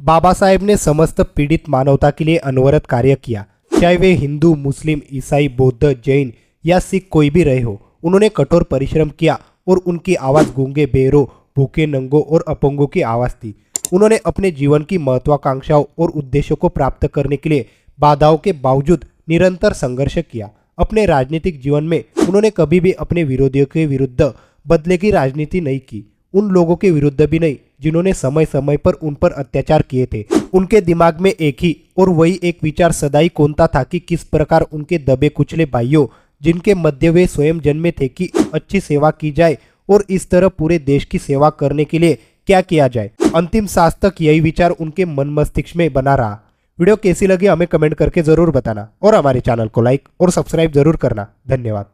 बाबा साहेब ने समस्त पीड़ित मानवता के लिए अनवरत कार्य किया, चाहे वे हिंदू, मुस्लिम, ईसाई, बौद्ध, जैन या सिख कोई भी रहे हो। उन्होंने कठोर परिश्रम किया और उनकी आवाज़ गूंगे, बेरों, भूखे, नंगों और अपंगों की आवाज़ थी। उन्होंने अपने जीवन की महत्वाकांक्षाओं और उद्देश्यों को प्राप्त करने के लिए बाधाओं के बावजूद निरंतर संघर्ष किया। अपने राजनीतिक जीवन में उन्होंने कभी भी अपने विरोधियों के विरुद्ध बदले की राजनीति नहीं की, उन लोगों के विरुद्ध भी नहीं जिन्होंने समय समय पर उन पर अत्याचार किए थे। उनके दिमाग में एक ही और वही एक विचार सदाई कौनता था कि किस प्रकार उनके दबे कुचले भाइयों, जिनके मध्य वे स्वयं जन्मे थे, कि अच्छी सेवा की जाए और इस तरह पूरे देश की सेवा करने के लिए क्या किया जाए। अंतिम सांस तक यही विचार उनके मन मस्तिष्क में बना रहा। वीडियो कैसी लगी हमें कमेंट करके जरूर बताना और हमारे चैनल को लाइक और सब्सक्राइब जरूर करना। धन्यवाद।